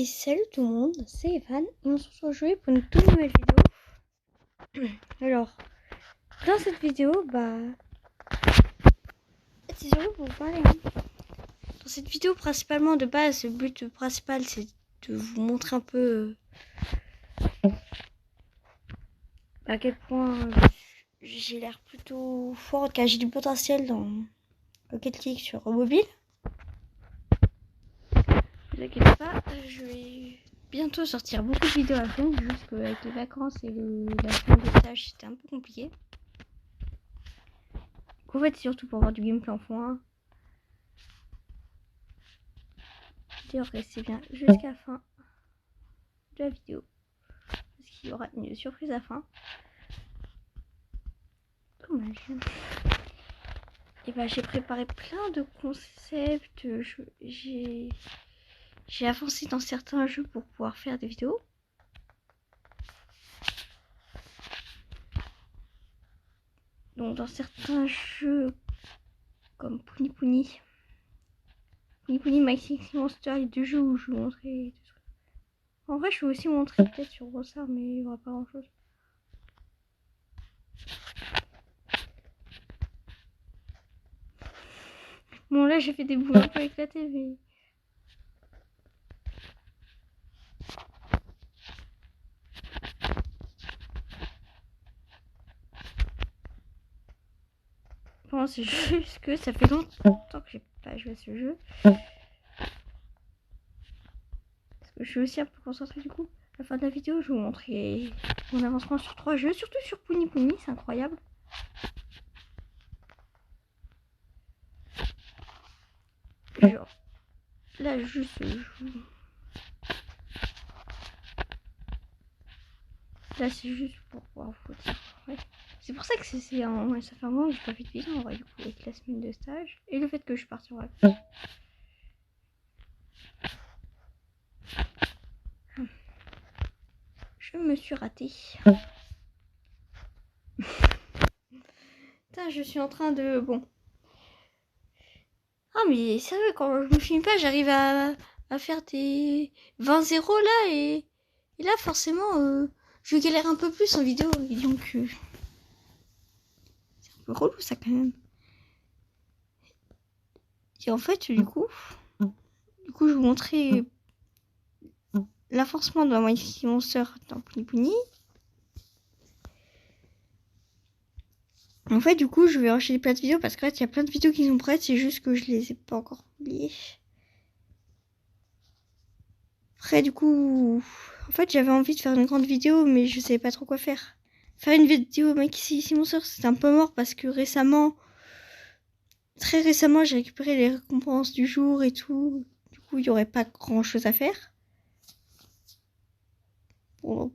Et salut tout le monde, c'est Evan et on se retrouve aujourd'hui pour une toute nouvelle vidéo. Alors, dans cette vidéo, c'est surtout pour vous parler. Dans cette vidéo, principalement de base, le but principal c'est de vous montrer un peu à quel point j'ai l'air plutôt forte, car j'ai du potentiel dans Rocket League sur mobile. Ne vous inquiétez pas, je vais bientôt sortir beaucoup de vidéos à fond, juste qu'avec les vacances et la fin de stage, c'était un peu compliqué. En fait, c'est surtout pour avoir du gameplay en fond. D'ailleurs, restez bien jusqu'à la fin de la vidéo, parce qu'il y aura une surprise à la fin. Dommage. Et j'ai préparé plein de concepts. J'ai avancé dans certains jeux pour pouvoir faire des vidéos. Donc dans certains jeux comme Puni Puni Maxi Monster, les deux jeux où je vais vous montrer. En vrai, je vais aussi vous montrer peut-être sur Rossard, mais il n'y aura pas grand chose. Bon, là j'ai fait des bouts un peu éclatés, mais. Bon, c'est juste que ça fait longtemps que j'ai pas joué à ce jeu. Parce que je suis aussi un peu concentrée du coup. À la fin de la vidéo, je vais vous montrer mon avancement sur 3 jeux, surtout sur Puni, c'est incroyable. Genre, là juste là c'est juste pour pouvoir vous dire. Ouais. C'est pour ça que ça fait un moment que j'ai pas fait de vidéo, du coup, avec la semaine de stage et le fait que je suis partie en vacances. Je me suis ratée. Putain, je suis en train de... Bon. Ah mais sérieux, quand je me filme pas, j'arrive à faire des 20-0 là et là forcément je galère un peu plus en vidéo. Et donc c'est un peu relou ça quand même. Et en fait du coup je vais vous montrer l'avancement de ma Maxi Monster dans Puni. En fait, du coup, je vais enchaîner plein de vidéos parce que là, il y a plein de vidéos qui sont prêtes. C'est juste que je les ai pas encore publiées. Après, du coup, en fait, j'avais envie de faire une grande vidéo, mais je savais pas trop quoi faire. Faire une vidéo Maxi Monster, c'était un peu mort parce que très récemment, j'ai récupéré les récompenses du jour et tout. Du coup, il y aurait pas grand chose à faire. Bon.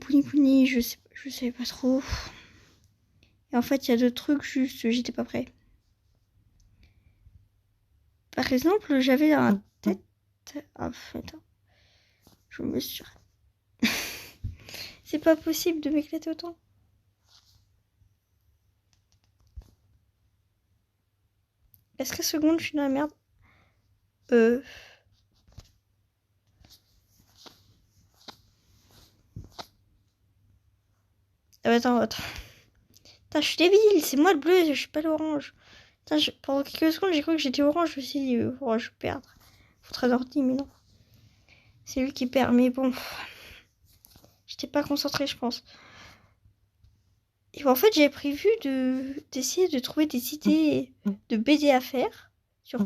Puni, je savais pas trop. Et en fait, il y a d'autres trucs, juste, j'étais pas prêt. Par exemple, j'avais un tête... Ah, attends. Je me suis... C'est pas possible de m'éclater autant. Est-ce que seconde, je suis dans la merde? Attends. Putain, je suis débile, c'est moi le bleu, je suis pas l'orange. Pendant quelques secondes, j'ai cru que j'étais orange, je me suis dit, je vais perdre. Faudrait d'ordi, mais non. C'est lui qui perd, mais bon. J'étais pas concentrée, je pense. Et en fait, j'avais prévu d'essayer de trouver des idées de BD à faire sur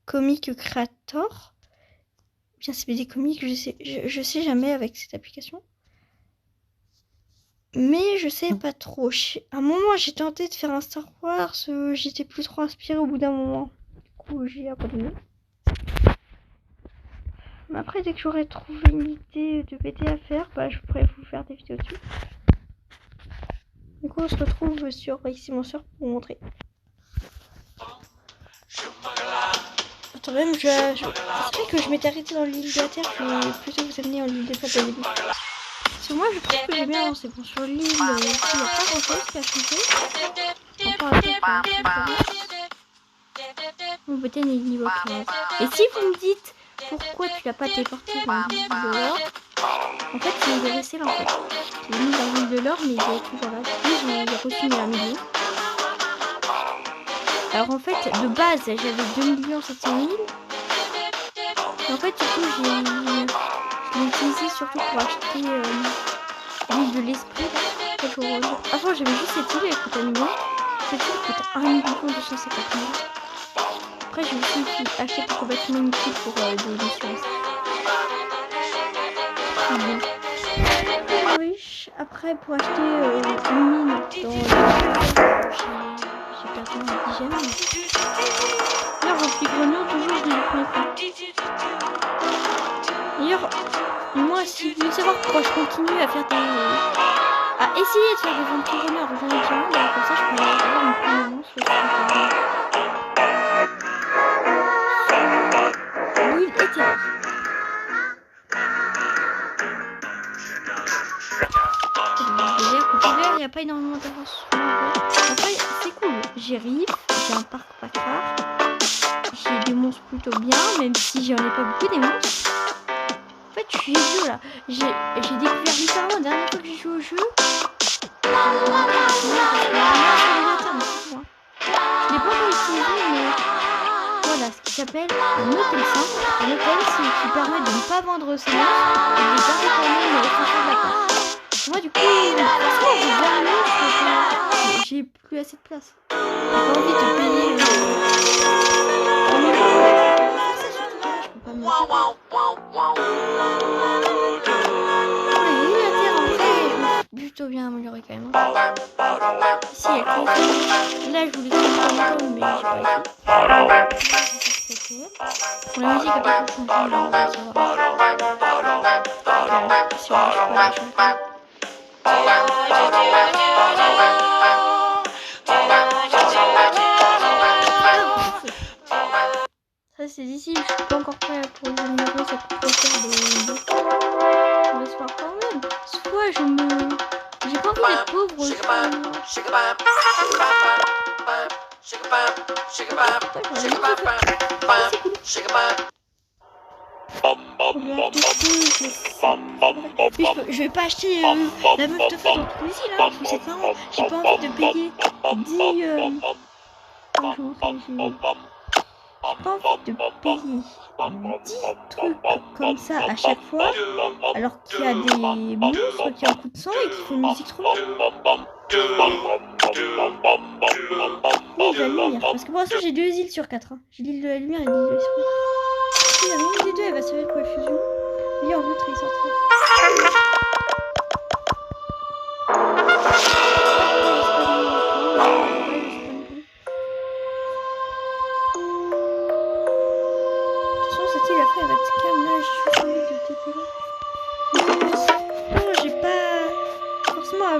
Comic Creator. Bien, c'est BD Comic, je sais jamais avec cette application. Mais je sais pas trop. À un moment, j'ai tenté de faire un Star Wars. J'étais plus trop inspirée au bout d'un moment. Du coup, j'ai abandonné. Mais après, dès que j'aurai trouvé une idée de BD à faire, je pourrais vous faire des vidéos dessus. Du coup, on se retrouve sur Maxi Monster pour vous montrer. Attends, même, c'est vrai que je m'étais arrêtée dans l'île de la Terre. Je vais plutôt vous amener en l'île des Plates au début. Parce que moi, je trouve que j'ai bien avancé. Bon, sur l'île, il n'y a pas grand chose qui a changé. Enfin, Mon Boten est niveau 15. Et si vous me dites pourquoi tu l'as pas téléporté dans l'île de l'or, en fait il est resté là en fait. Je l'ai mis dans l'île de l'or mais il est toujours là. J'ai reçu la million. Alors en fait de base j'avais 2 700 000. Et en fait surtout je l'ai utilisé surtout pour acheter l'île de l'esprit. Avant j'avais juste cette île, elle coûte 1 million. Cette île coûte 1 250 000. Après j'ai aussi acheté quelques bâtiments inutiles pour des missions. Oui, après pour acheter une mine dans j'ai perdu un dixième. D'ailleurs rempli grenier toujours je l'ai pris. D'ailleurs moi si vous voulez savoir pourquoi je continue à faire des à essayer de faire des remplis grenier en rejoignant le diamant, bah, comme ça je peux avoir une première sur l'île éthérée. Il n'y a pas énormément d'avance. Après, c'est cool. J'ai Riff, j'ai un parc pas rare. J'ai des monstres plutôt bien, même si j'en ai pas beaucoup des monstres. En fait, je suis vieux là. J'ai découvert littéralement la dernière fois que j'ai joué au jeu. Je l'ai pas encore utilisé, mais voilà, ce qui s'appelle un hôtel simple. Un hôtel qui permet de ne pas vendre ses monstres et de les garder quand même sans faire de la place. Moi du coup, franchement, j'ai plus assez de place. J'ai pas envie de payer. Ça surtout là, je peux pas me faire. Oui, la terre en vrai, je me suis plutôt bien amélioré quand même. Ici, il y a quoi? Là, je voulais faire un peu, mais j'ai pas essayé. Pour la musique, il n'y a pas de changement. Si on marche pas, je change pas. Ça c'est d'ici, je suis pas encore prêt pour les améliorer, ça coûte trop cher de l'espoir quand même. Soit je me... J'ai pas envie d'être pauvre aussi. Je vais pas acheter la meuf de feu dans tous les îles, hein, parce que c'est marrant. J'ai pas envie de payer 10... J'ai pas envie de payer 10 trucs comme ça à chaque fois, alors qu'il y a des monstres qui ont un coup de sang et qui font une musique trop bien. Oui, de la lumière, parce que pour l'instant j'ai 2 îles sur 4. Hein. J'ai l'île de la lumière et l'île de l'esprit. Si la une des deux elle va servir pour la fusion, et en l'autre il sortira.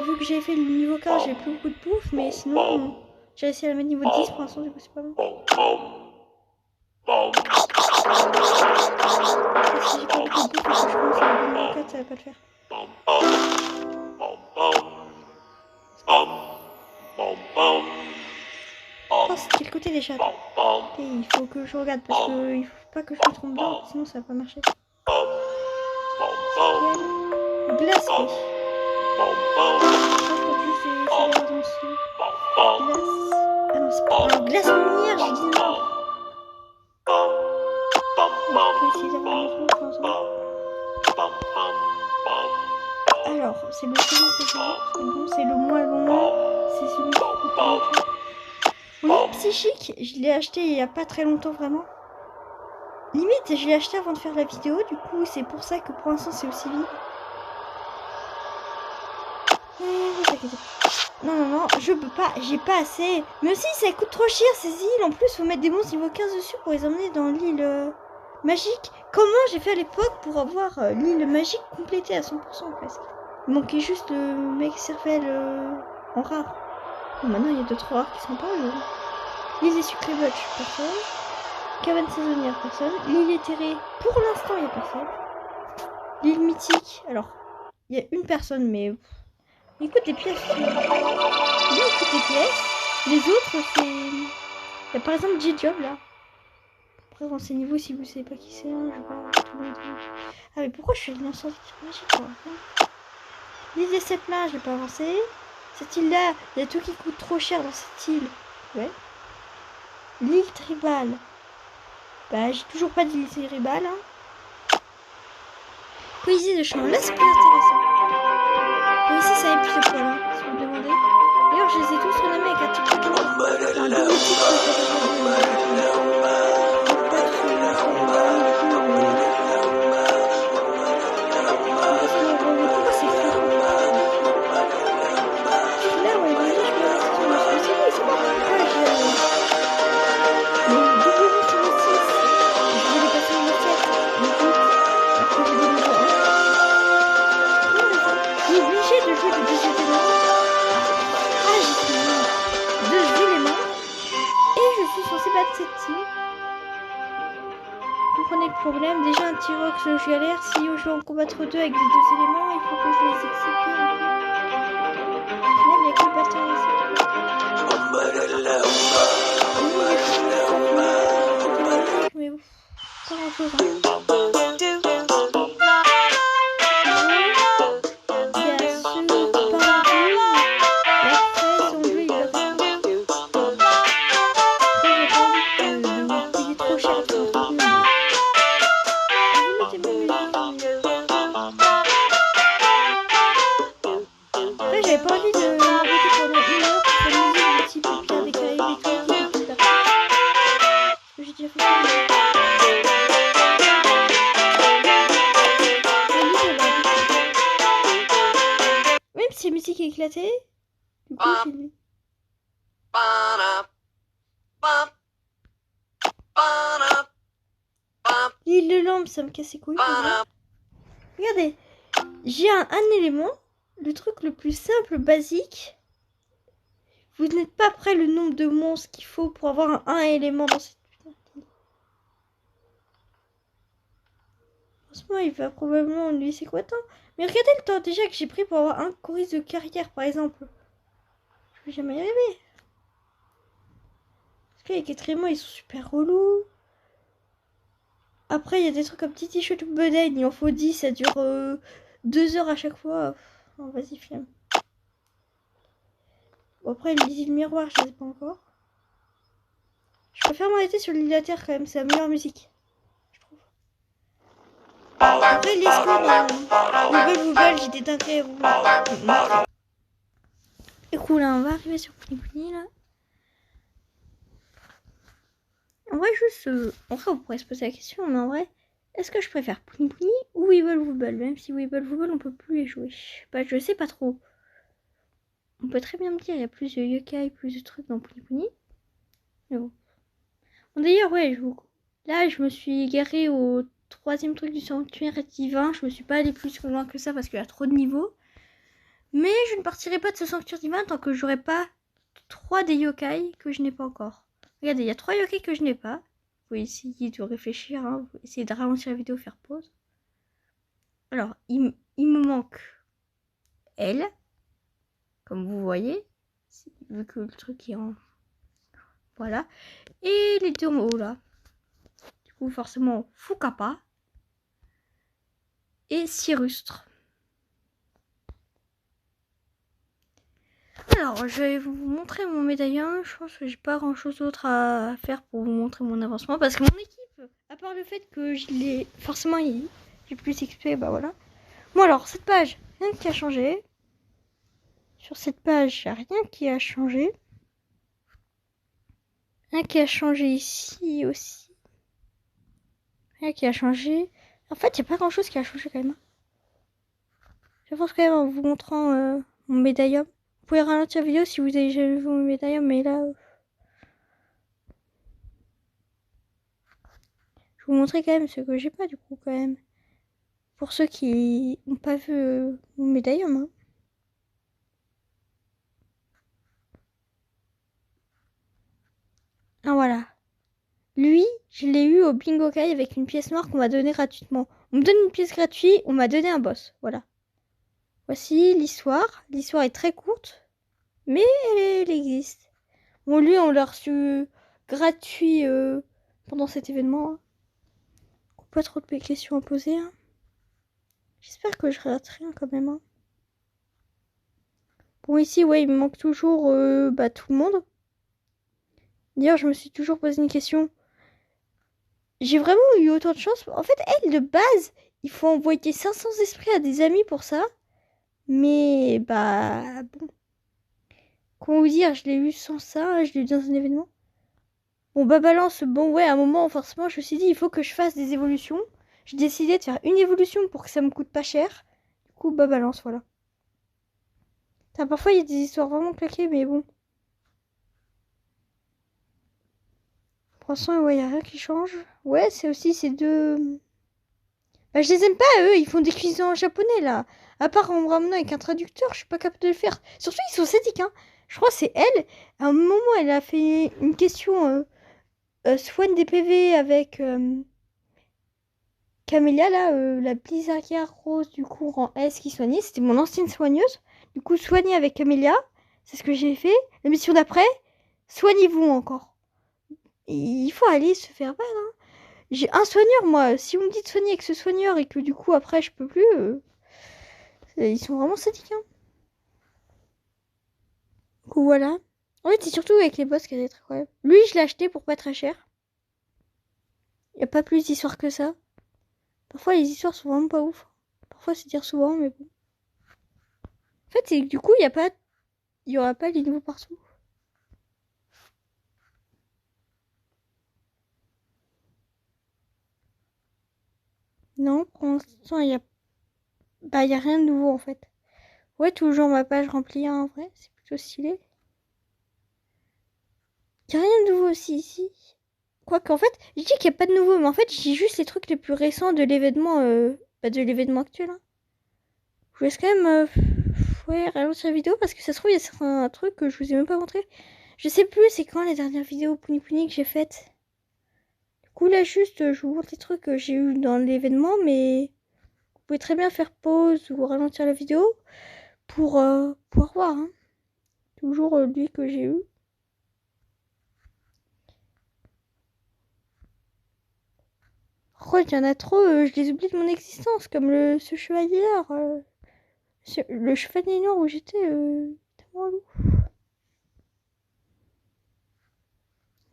Vu que j'ai fait le niveau 15, j'ai plus beaucoup de bouffe, mais sinon, j'ai essayé de la mettre niveau 10 pour l'instant, du coup, c'est pas bon. Si j'ai pas beaucoup de bouffe, parce que je pense que le niveau 4, ça va pas le faire. Oh, c'est de quel côté les chats? Et il faut que je regarde, parce que il faut pas que je me trompe bien, sinon ça va pas marcher. Glace, oui. Ah non, c'est pas glace lumière, j'ai dit non. On peut essayer d'avoir un autre pour l'instant. Alors, c'est le second que j'ai. C'est bon, c'est le moins long. C'est celui qui coûte pas cher. Mon psychique, je l'ai acheté il y a pas très longtemps vraiment. Limite, je l'ai acheté avant de faire la vidéo, du coup, c'est pour ça que pour l'instant c'est aussi vide. Non, je peux pas, j'ai pas assez. Mais aussi, ça coûte trop cher ces îles. En plus, faut mettre des monstres niveau 15 dessus pour les emmener dans l'île magique. Comment j'ai fait à l'époque pour avoir l'île magique complétée à 100% presque. Il manquait juste le mec cervelle en rare. Bon, maintenant, il y a d'autres rares qui sont pas là. L'île des sucrés butch, personne. Cabane saisonnière, personne. L'île éthérée, pour l'instant, il y a personne. L'île mythique, alors, il y a une personne, mais... Il coûte des pièces. Il coûte des pièces. Les autres, c'est... Il y a par exemple J-Job là. Après, renseignez-vous si vous savez pas qui c'est. Hein, je vais pas tout le monde. Ah, mais pourquoi je suis dans ce magique quoi. Lisez cette là, je vais pas avancer. Cette île là, il y a tout qui coûte trop cher dans cette île. Ouais. L'île tribale. Bah, j'ai toujours pas d'île tribale. Hein. Poésie de chant, là c'est plus intéressant. Mais ici ça a plus de poils, hein, si vous me demandez. D'ailleurs, je les ai tous renommés avec un petit peu un double problème. Déjà un T-Rex, je galère. Si je veux en combattre deux avec des deux éléments, il faut que je les exécute un peu. Au final, il n'y a que le bâton ici. Mais ouf, pas grand chose. Hein. Éclaté. Du coup, j'ai lu. L'île de lampe, ça me casse les couilles. Regardez, j'ai un élément, le truc le plus simple, basique. Vous n'êtes pas près le nombre de monstres qu'il faut pour avoir un élément dans cette putain d'île. Franchement, il va probablement lui c'est quoi tant. Mais regardez le temps déjà que j'ai pris pour avoir un chorus de carrière, par exemple. Je vais jamais y arriver. Parce que les quatrièmement, ils sont super relous. Après, il y a des trucs comme Titi Chute ou Bedaine. Il en faut 10, ça dure 2 heures à chaque fois. Oh, vas-y, flemme. Bon, après, les îles miroirs, je ne sais pas encore. Je préfère m'arrêter sur l'île de la Terre quand même, c'est la meilleure musique. Après, les scores, Google, j'ai des dingueries à vous montrer. Et cool, là, on va arriver sur Pouni là. En vrai, juste... en vrai, on pourrait se poser la question, mais en vrai, est-ce que je préfère Pouni ou Weeble? Même si Weeble, on peut plus les jouer. Bah, je sais pas trop. On peut très bien me dire, il y a plus de yokai, plus de trucs dans Pouni. Mais bon. Bon, d'ailleurs, ouais, là, je me suis égarée au 3e truc du sanctuaire divin. Je me suis pas allée plus loin que ça parce qu'il y a trop de niveaux. Mais je ne partirai pas de ce sanctuaire divin tant que j'aurai pas 3 des yokai que je n'ai pas encore. Regardez, il y a 3 yokai que je n'ai pas. Vous pouvez essayer de réfléchir, hein. Vous pouvez essayer de ralentir la vidéo, faire pause. Alors, il me manque elle, comme vous voyez, vu que le truc est en... Voilà. Et les deux en haut là. Du coup, forcément, Fukapa et Sirustre. Alors, je vais vous montrer mon médaillon. Je pense que j'ai pas grand chose d'autre à faire pour vous montrer mon avancement. Parce que mon équipe, à part le fait que je l'ai... Forcément, j'ai plus XP, bah voilà. Bon alors, cette page, rien qui a changé. Sur cette page, il n'y a rien qui a changé. Rien qui a changé ici aussi. Rien qui a changé. En fait, il n'y a pas grand chose qui a changé quand même. Je pense quand même en vous montrant mon médaillon. Vous pouvez ralentir la vidéo si vous avez jamais vu mon médaillon, mais là... Je vous montrer quand même ce que j'ai pas du coup quand même. Pour ceux qui n'ont pas vu mon médaillon. Hein. Ah voilà. Lui, je l'ai eu au Bingo Kai avec une pièce noire qu'on m'a donnée gratuitement. On me donne une pièce gratuite, on m'a donné un boss. Voilà. Voici l'histoire. L'histoire est très courte, mais elle existe. Bon, lui, on l'a reçu gratuit pendant cet événement. Hein. Pas trop de questions à poser. Hein. J'espère que je rate rien quand même. Hein. Bon, ici, ouais, il me manque toujours tout le monde. D'ailleurs, je me suis toujours posé une question. J'ai vraiment eu autant de chance. En fait, elle, de base, il faut envoyer 500 esprits à des amis pour ça. Mais, bon. Comment vous dire, je l'ai eu sans ça, je l'ai eu dans un événement. Bon, balance, bon, ouais, à un moment, forcément, je me suis dit, il faut que je fasse des évolutions. J'ai décidé de faire une évolution pour que ça me coûte pas cher. Du coup, balance, voilà. Parfois, il y a des histoires vraiment claquées, mais bon. Pour l'instant, ouais, il n'y a rien qui change. Ouais, c'est aussi ces deux... je les aime pas, eux, ils font des cuisines en japonais, là. À part en me ramenant avec un traducteur, je suis pas capable de le faire. Surtout, ils sont sadiques, hein. Je crois que c'est elle. À un moment, elle a fait une question... soigne des PV avec Camélia, là, la blizzardière rose du coup en S qui soignait. C'était mon ancienne soigneuse. Du coup, soigner avec Camélia, c'est ce que j'ai fait. La mission d'après, soignez-vous encore. Il faut aller se faire mal. Hein. J'ai un soigneur, moi. Si on me dit de soigner avec ce soigneur et que du coup, après, je peux plus, ils sont vraiment sadiques. Hein. Du coup, voilà. En fait, c'est surtout avec les boss qu'elle est très incroyable. Lui, je l'ai acheté pour pas très cher. Y a pas plus d'histoire que ça. Parfois, les histoires sont vraiment pas ouf. Parfois, c'est dire souvent, mais bon. En fait, c'est que du coup, il y aura pas les niveaux partout. Non, pour l'instant, il y a rien de nouveau, en fait. Ouais, toujours ma page remplie, hein, en vrai. C'est plutôt stylé. Il y a rien de nouveau aussi, ici. Quoique, en fait, je dis qu'il n'y a pas de nouveau, mais en fait, j'ai juste les trucs les plus récents de l'événement, de l'événement actuel, hein. Je vous laisse quand même, ouais, ralentir la vidéo, parce que ça se trouve, il y a certains trucs que je vous ai même pas montré. Je sais plus c'est quand la dernière vidéo Puni Puni que j'ai faite. Du coup, là, juste, je vous montre les trucs que j'ai eu dans l'événement, mais vous pouvez très bien faire pause ou ralentir la vidéo pour pouvoir voir. Hein. Toujours lui que j'ai eu. Oh, il y en a trop, je les oublie de mon existence, comme ce chevalier là. Le chevalier noir où j'étais tellement loup.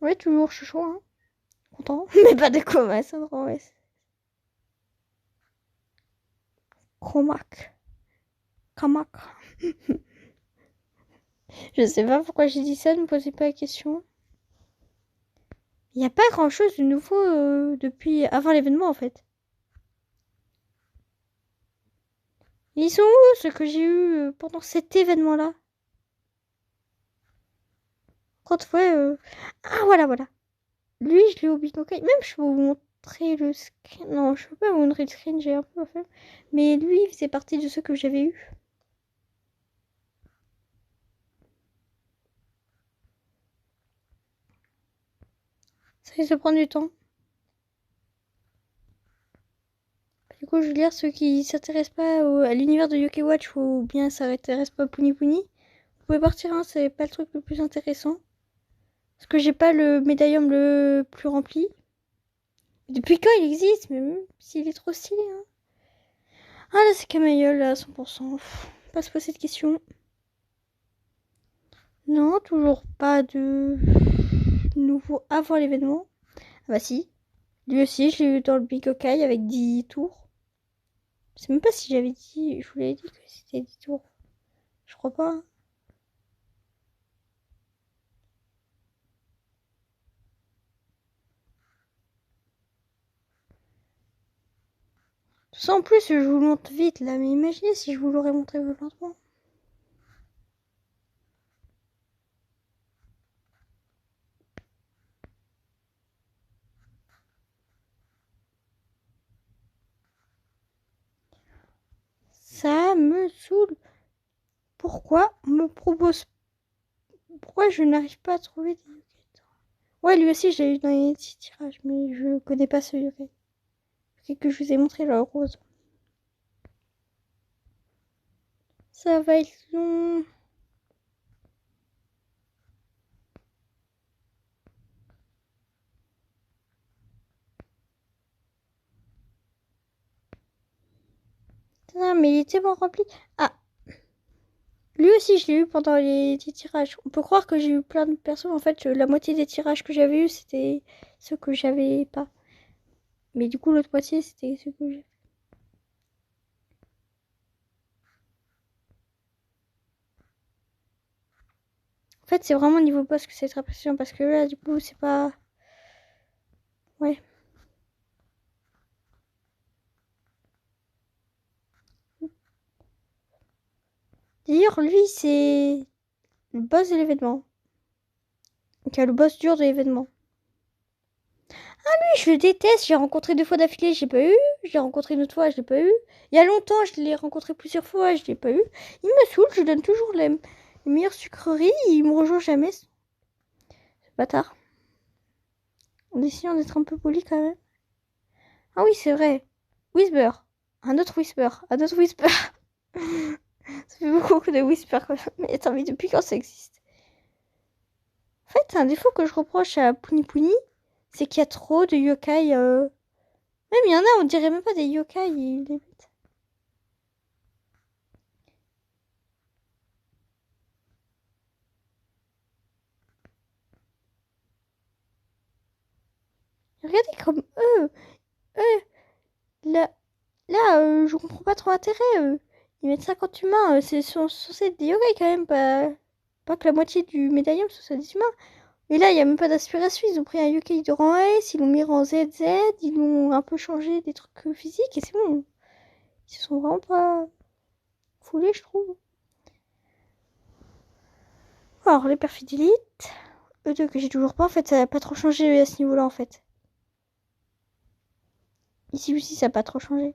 Ouais, toujours chouchou, hein. Content. Mais pas de coma, ça me rend, ouais. Chromac. Kamak. Je sais pas pourquoi j'ai dit ça, ne me posez pas la question. Il n'y a pas grand chose de nouveau depuis avant l'événement en fait. Ils sont où ceux que j'ai eu pendant cet événement là? Quand ouais. Ah voilà voilà. Lui je l'ai oublié. Même je peux vous montrer le screen. Non je peux pas vous montrer le screen, j'ai un peu la flemme. Mais lui il faisait partie de ceux que j'avais eu. Ça risque de prendre du temps. Du coup, je veux dire, ceux qui s'intéressent pas à l'univers de Yokai Watch ou bien s'intéressent pas à Puni Puni, vous pouvez partir, hein, c'est pas le truc le plus intéressant. Parce que j'ai pas le médaillum le plus rempli. Depuis quand il existe, même s'il est trop stylé. Hein. Ah là, c'est Camaïeul, là, à 100%. Pas se poser cette question. Non, toujours pas de nouveau avant l'événement. Ah bah si. Lui aussi, je l'ai eu dans le Big Yokai avec 10 tours. Je sais même pas si j'avais dit, je vous l'avais dit que c'était 10 tours. Je crois pas. Hein. Ça en plus, je vous le montre vite là, mais imaginez si je vous l'aurais montré lentement. Ça me saoule. Pourquoi on me propose... Pourquoi je n'arrive pas à trouver des yokai? Ouais, lui aussi, j'ai eu dans les petits tirages, mais je connais pas ce yokai. C'est que je vous ai montré le rose. Ça va être long. Ah, mais il était bon rempli. Ah, lui aussi, je l'ai eu pendant les tirages. On peut croire que j'ai eu plein de personnes. En fait, la moitié des tirages que j'avais eu, c'était ceux que j'avais pas. Mais du coup, l'autre moitié, c'était ceux que j'ai. En fait, c'est vraiment niveau boss que c'est très impressionnant parce que là, du coup, c'est pas. Ouais. D'ailleurs, lui, c'est le boss de l'événement. Donc, le boss dur de l'événement. Oui, je le déteste. J'ai rencontré 2 fois d'affilée, j'ai pas eu. Je l'ai rencontré une autre fois, je l'ai pas eu. Il y a longtemps, je l'ai rencontré plusieurs fois, je l'ai pas eu. Il me saoule, je lui donne toujours les meilleures sucreries. Il me rejoint jamais. Ce bâtard. On essaie d'être un peu poli quand même. Ah oui, c'est vrai. Whisper. Un autre Whisper. Un autre Whisper. Ça fait beaucoup de Whisper quand même. Mais attends, mais depuis quand ça existe? En fait, un défaut que je reproche à Puni Puni, c'est qu'il y a trop de yokai. Même il y en a, on dirait même pas des yokai. Regardez comme eux, là, je comprends pas trop l'intérêt. Ils mettent 50 humains, c'est censé être des yokai quand même, pas que la moitié du médaillon ce soit des humains. Mais là, il n'y a même pas d'aspiration. Ils ont pris un yokai de rang S, ils l'ont mis en ZZ, ils l'ont un peu changé des trucs physiques et c'est bon. Ils se sont vraiment pas foulés, je trouve. Alors, les perfides élites, eux deux que j'ai toujours pas, en fait, ça n'a pas trop changé à ce niveau-là, en fait. Ici aussi, ça n'a pas trop changé.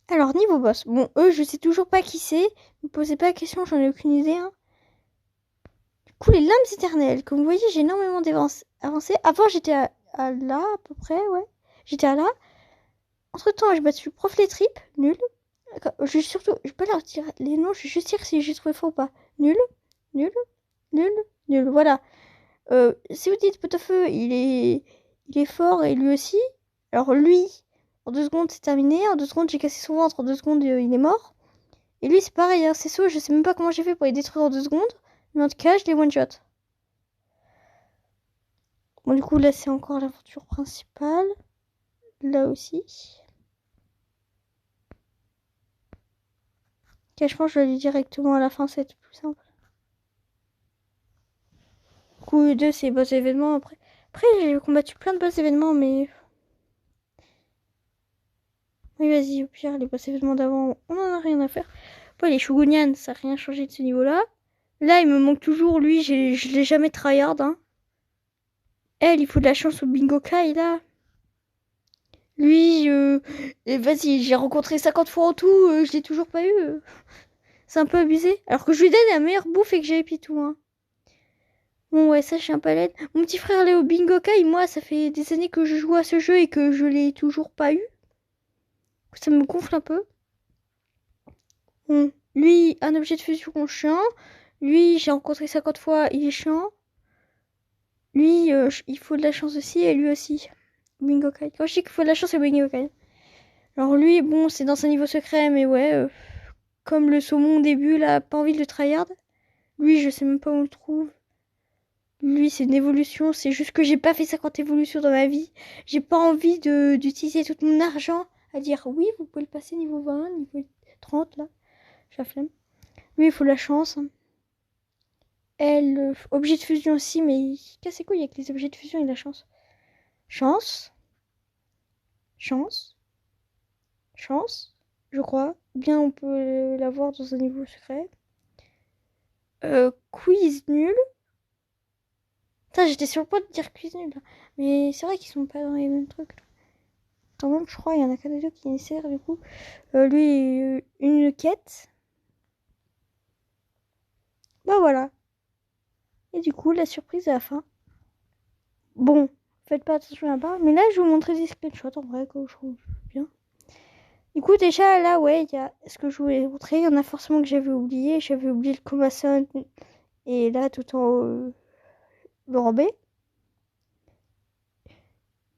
Alors, niveau boss. Bon, eux, je sais toujours pas qui c'est. Ne me posez pas la question, j'en ai aucune idée. Hein. Du coup, les lames éternelles. Comme vous voyez, j'ai énormément avancé. Avant, j'étais à là, à peu près, ouais. J'étais à là. Entre-temps, j'ai battu Prof les tripes. Nul. Je surtout, je vais pas leur dire les noms, je vais juste dire si j'ai trouvé faux ou pas. Nul. Nul. Nul. Nul. Voilà. Si vous dites Pot-au-feu, il est fort et lui aussi. Alors lui, en 2 secondes c'est terminé. En 2 secondes j'ai cassé son ventre. En 2 secondes il est mort. Et lui c'est pareil, hein, c'est sauts, je sais même pas comment j'ai fait pour les détruire en 2 secondes. Mais en tout cas je les one shot. Bon du coup là c'est encore l'aventure principale. Là aussi. Ok, je pense que je vais aller directement à la fin, c'est plus simple. Du coup 2 c'est boss événements après. Après j'ai combattu plein de boss événements mais... Oui, vas-y, au pire, les boss événements d'avant, on en a rien à faire. Après, les Shugunian, ça n'a rien changé de ce niveau-là. Là, il me manque toujours, lui, je l'ai jamais tryhard. Hein. Elle, il faut de la chance au Bingo Kai, là. Lui, vas-y, j'ai rencontré 50 fois en tout, je l'ai toujours pas eu. C'est un peu abusé. Alors que je lui donne la meilleure bouffe et que j'ai tout. Hein. Bon, ouais, ça, je suis un peu laide. Mon petit frère Léo Bingo Kai, moi, ça fait des années que je joue à ce jeu et que je l'ai toujours pas eu. Ça me gonfle un peu. Bon, lui, un objet de fusion chiant. Lui, j'ai rencontré 50 fois, il est chiant. Lui, il faut de la chance aussi, et lui aussi. Bingo Kai. Quand je dis qu'il faut de la chance, c'est Bingo Kai. Alors lui, bon, c'est dans un niveau secret, mais ouais, comme le saumon au début, là, pas envie de le tryhard. Lui, je sais même pas où on le trouve. Lui, c'est une évolution, c'est juste que j'ai pas fait 50 évolutions dans ma vie. J'ai pas envie d'utiliser tout mon argent à dire oui, vous pouvez le passer niveau 20, niveau 30, là. J'ai la flemme. Lui, il faut de la chance. Elle, objet de fusion aussi, mais il casse les couilles avec les objets de fusion et la chance. Chance. Chance. Chance. Je crois. Bien, on peut l'avoir dans un niveau secret. Quiz nul. Putain, j'étais sur le point de dire quiz nul. Là. Mais c'est vrai qu'ils sont pas dans les mêmes trucs. Là. Quand même, je crois, il y en a qu'un des deux qui essaient du coup. Lui, une quête. Bah voilà. Et du coup, la surprise à la fin. Bon, faites pas attention là-bas. Mais là, je vais vous montrer des screenshots en vrai que je trouve bien. Du coup, déjà, là, ouais, il y a ce que je voulais montrer. Il y en a forcément que j'avais oublié. J'avais oublié le Komason. Et là, tout en haut, le Robé.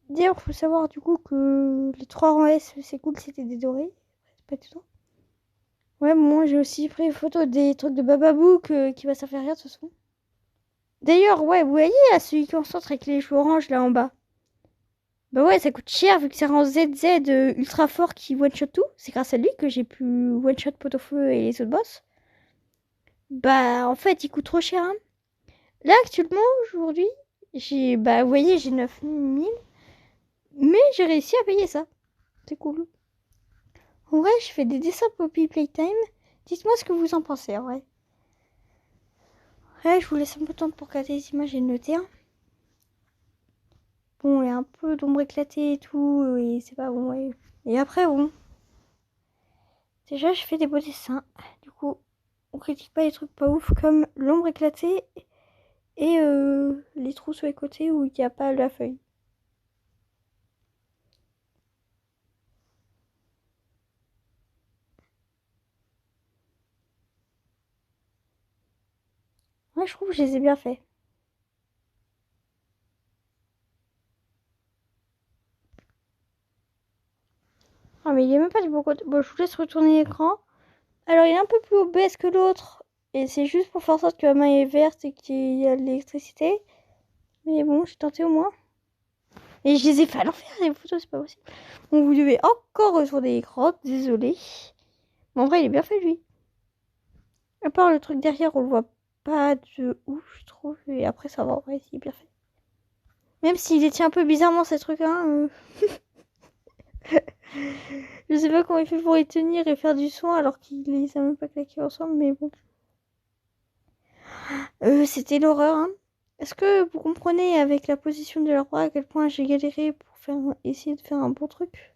D'ailleurs, faut savoir du coup que les 3 rangs S, c'est cool, c'était des dorés. C'est pas tout ça. Ouais, moi j'ai aussi pris une photo des trucs de Bababook qui va servir à rien de toute façon. D'ailleurs, ouais, vous voyez là, celui qui concentre avec les cheveux orange là en bas. Bah ouais, ça coûte cher vu que c'est un ZZ ultra fort qui one-shot tout. C'est grâce à lui que j'ai pu one-shot Pot-au-Feu et les autres boss. Bah en fait, il coûte trop cher. Hein. Là actuellement, aujourd'hui, bah vous voyez, j'ai 9000. Mais j'ai réussi à payer ça. C'est cool. En vrai, je fais des dessins Poppy Playtime. Dites-moi ce que vous en pensez, en vrai. Ouais, je vous laisse un peu de temps pour regarder les images et noter. Hein. Bon, il y a un peu d'ombre éclatée et tout, et c'est pas bon, ouais. Et après, bon. Déjà, je fais des beaux dessins. Du coup, on critique pas les trucs pas ouf comme l'ombre éclatée et les trous sur les côtés où il n'y a pas la feuille. Ouais, je trouve que je les ai bien faits. Ah, mais il est même pas du bon côté. Bon, je vous laisse retourner l'écran. Alors, il est un peu plus obèse que l'autre. Et c'est juste pour faire en sorte que la main est verte et qu'il y a de l'électricité. Mais bon, j'ai tenté au moins. Et je les ai fait à l'envers, les photos, c'est pas possible. Bon, vous devez encore retourner l'écran, désolé. Mais en vrai, il est bien fait, lui. À part le truc derrière, on le voit pas de ouf, je trouve. Et après, ça va, en vrai, il est bien fait. Même s'il les tient un peu bizarrement, ces trucs, hein. Je sais pas comment il fait pour y tenir et faire du son alors qu'il les a même pas claqués ensemble, mais bon. C'était l'horreur, hein. Est-ce que vous comprenez avec la position de leur bras à quel point j'ai galéré pour essayer de faire un bon truc?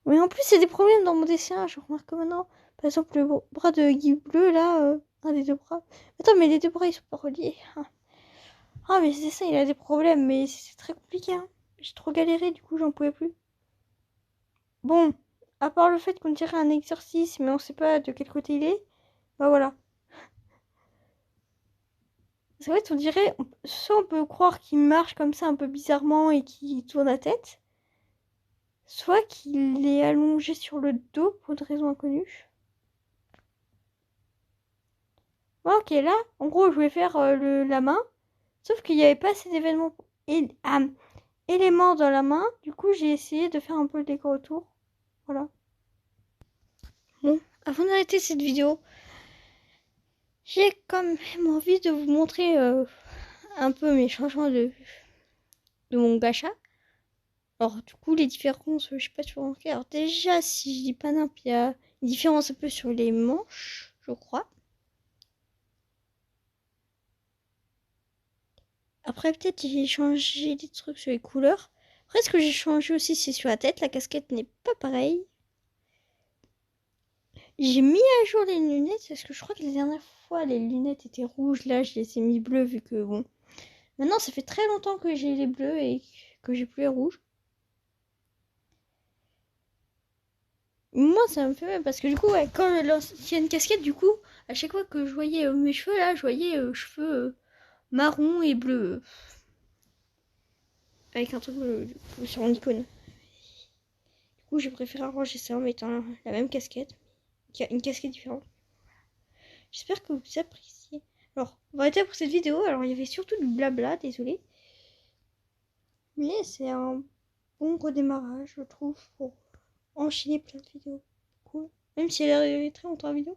Mais en plus, c'est des problèmes dans mon dessin, je remarque maintenant. Par exemple, le bras de Guy Bleu, là, un des deux bras. Attends, mais les deux bras, ils sont pas reliés. Ah, mais c'est ça, il a des problèmes, mais c'est très compliqué, hein. J'ai trop galéré, du coup, j'en pouvais plus. Bon, à part le fait qu'on dirait un exorcisme, mais on sait pas de quel côté il est, bah voilà. C'est vrai qu'on dirait, soit on peut croire qu'il marche comme ça un peu bizarrement et qu'il tourne la tête, soit qu'il est allongé sur le dos pour une raison inconnue. Ouais, ok, là, en gros, je voulais faire la main, sauf qu'il n'y avait pas assez d'événements éléments dans la main. Du coup, j'ai essayé de faire un peu le décor autour. Voilà. Bon, avant d'arrêter cette vidéo, j'ai quand même envie de vous montrer un peu mes changements de mon gacha. Alors, du coup, les différences, je sais pas si vous remarquez. Alors, déjà, si je dis pas n'importe, il y a une différence un peu sur les manches, je crois. Après, peut-être j'ai changé des trucs sur les couleurs. Après, ce que j'ai changé aussi, c'est sur la tête. La casquette n'est pas pareille. J'ai mis à jour les lunettes parce que je crois que la dernière fois, les lunettes étaient rouges. Là, je les ai mis bleues vu que, bon. Maintenant, ça fait très longtemps que j'ai les bleus et que j'ai plus les rouges. Moi, ça me fait mal parce que du coup, ouais, quand l'ancienne casquette, du coup, à chaque fois que je voyais mes cheveux là, je voyais cheveux marron et bleu. Avec un truc bleu sur mon icône. Du coup, j'ai préféré arranger ça en mettant la même casquette. Une casquette différente. J'espère que vous appréciez. Alors, on va arrêter pour cette vidéo. Alors, il y avait surtout du blabla, désolé. Mais c'est un bon redémarrage, je trouve, pour enchaîner plein de vidéos. Cool. Même si elle est très longtemps la vidéo.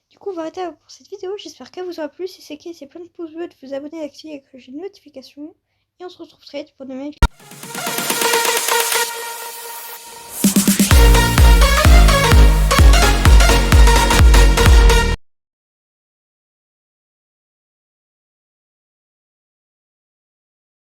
Du coup, on va arrêter pour cette vidéo. J'espère qu'elle vous aura plu. Si c'est le cas, c'est plein de pouces bleus, de vous abonner, d'activer la cloche de notification. Et on se retrouve très vite pour de nouvelles vidéos.